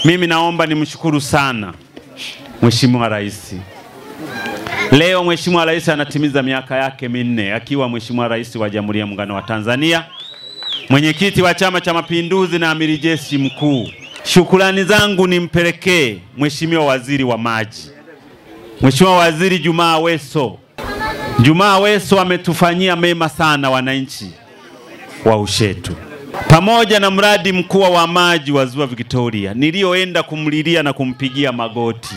Mimi naomba nimshukuru sana Mheshimiwa Rais. Leo Mheshimiwa Rais anatimiza miaka yake 4 akiwa Mheshimiwa Rais wa Jamhuri ya Muungano wa Tanzania, mwenyekiti wa Chama cha Mapinduzi na amiri jeshi mkuu. Shukrani zangu nimpelekee Mheshimiwa Waziri wa Maji, Mheshimiwa Waziri Juma Aweso. Juma Aweso ametufanyia mema sana wananchi wa Ushetu. Pamoja na mradi mkuu wa maji wa Ziwa Victoria nilioenda kumlilia na kumpigia magoti,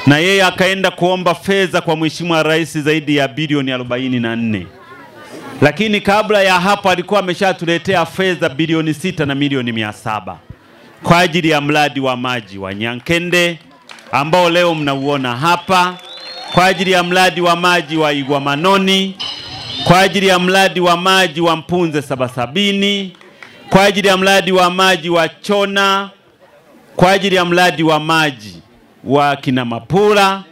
na yeye akaenda kuomba fedha kwa Mheshimiwa Rais zaidi ya bilioni 44. Lakini kabla ya hapo alikuwa ameshatuletea fedha bilioni 6 na milioni 700 kwa ajili ya mradi wa maji wa Nyankende ambao leo mnauona hapa, kwa ajili ya mradi wa maji wa Igwamanoni, kwa ajili ya mradi wa maji wa Mpunze Sabasabini, kwa ajili ya mradi wa maji wa Chona, kwa ajili ya mradi wa maji wa Kinamapura,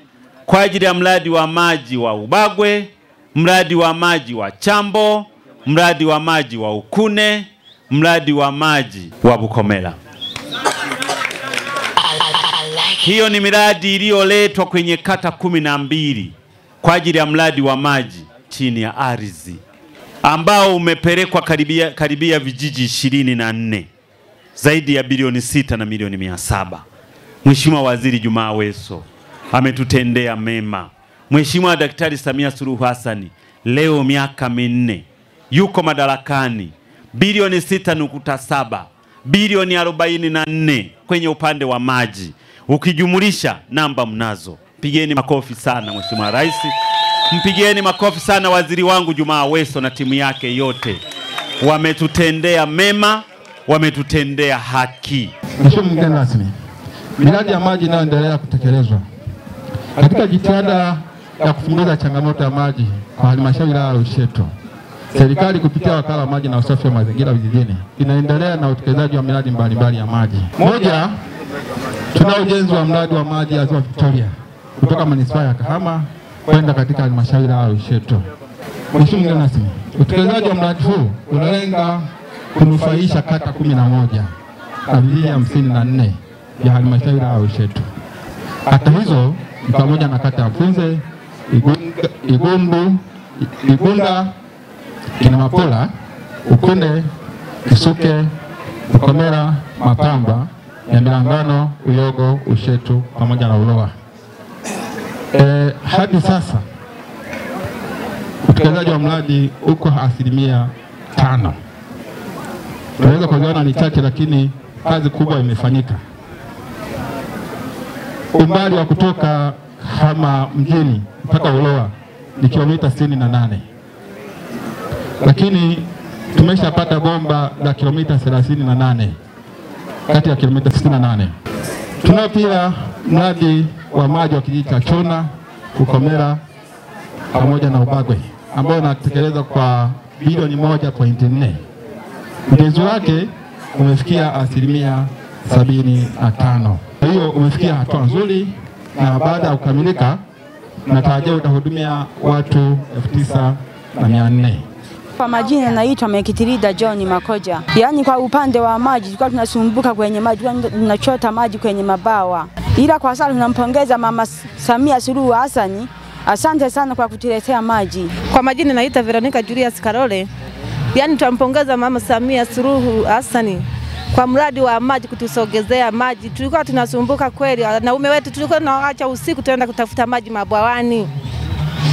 kwa ajili ya mradi wa maji wa Ubagwe, mradi wa maji wa Chambo, mradi wa maji wa Ukune, mradi wa maji wa Bukomela. Hiyo ni miradi iliyoletwa kwenye kata 12 kwa ajili ya mradi wa maji chini ya ardhi ambao umepelekwa karibia vijiji 24, zaidi ya bilioni 6 na milioni 700. Mheshimiwa Waziri Juma Aweso ametutendea mema. Mheshimiwa Daktari Samia Suluhu Hassan leo miaka 4 yuko madarakani, bilioni 6.7, bilioni 44 kwenye upande wa maji. Ukijumulisha namba mnazo. Pigeni makofi sana Mheshimiwa Rais. Mpigieni makofi sana waziri wangu Juma Aweso na timu yake yote. Wametutendea mema, wametutendea haki. Mheshimiwa mgeni rasmi, miradi ya maji inayoendelea kutekelezwa katika jitihada ya kupunguza changamoto ya maji kwa halmashauri ya Ushetu, serikali kupitia wakala wa maji na usafi wa mazingira vijijini inaendelea na utekelezaji wa miradi mbalimbali ya maji. Moja, tunao ujenzi wa mradi wa maji ya Ziwa Victoria kutoka manispaa ya Kahama kwenda katika halmashauri ya Ushetu. Mheshimiwa mgeni rasmi, utekelezaji wa mradi huu unalenga kunufaisha kata 11 na vijiji 54 ya halmashauri ya Ushetu. Kata hizo ni pamoja na kata ya Mpunze, Igunda, Kinamapura, Ukune, Kisuke, Bukomela, Mapamba, Nyamilangano, Uyogo, Ushetu pamoja na Uloa. Hadi sasa utekelezaji wa mradi uko 5%. Tunaweza kuona ni chache, lakini kazi kubwa imefanyika. Umbali wa kutoka Kahama mjini mpaka Uloa ni kilomita 68, lakini tumeshapata bomba la kilomita 38 kati ya kilomita 68. Tunao pia mradi wa maji wa kijiji cha Chona, Bukomela pamoja na Ubagwe ambao unatekelezwa kwa bilioni 1.4. Ujenzi wake umefikia 75%. Hiyo umefikia hatua nzuri, na baada ya kukamilika natarajia utahudumia watu 9,400. Kwa majina naitwa Mekitirida John Makoja. Yaani kwa upande wa maji tulikuwa tunasumbuka kwenye maji, tunachota maji kwenye mabawa. Ila kwa sasa tunampongeza Mama Samia Suluhu Hassan. Asante sana kwa kutuletea maji. Kwa majina naitwa Veronica Julius Karole. Yaani tunampongeza Mama Samia Suluhu Hassan kwa mradi wa maji, kutusogezea maji. Tulikuwa tunasumbuka kweli, wanaume wetu tulikuwa tunaacha usiku tuenda kutafuta maji mabwawani.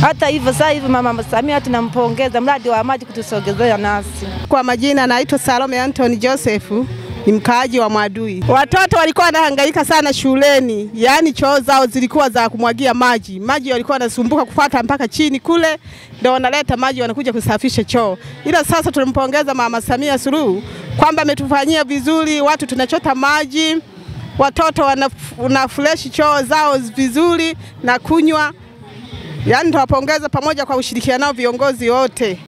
Hata hivyo sasa hivi Mama Samia tunampongeza mradi wa maji kutusogezea nasi. Kwa majina naitwa Salome Anthony Joseph, ni mkaaji wa Mwadui. Watoto walikuwa wanahangaika sana shuleni, yaani choo zao zilikuwa za kumwagia maji. Maji walikuwa wanasumbuka kufuata mpaka chini kule, ndio wanaleta maji wanakuja kusafisha choo. Ila sasa tunampongeza Mama Samia Suluhu kwamba ametufanyia vizuri, watu tunachota maji, watoto wana fresh choo zao vizuri na kunywa. Yaani tuwapongeza pamoja kwa ushirikiano viongozi wote.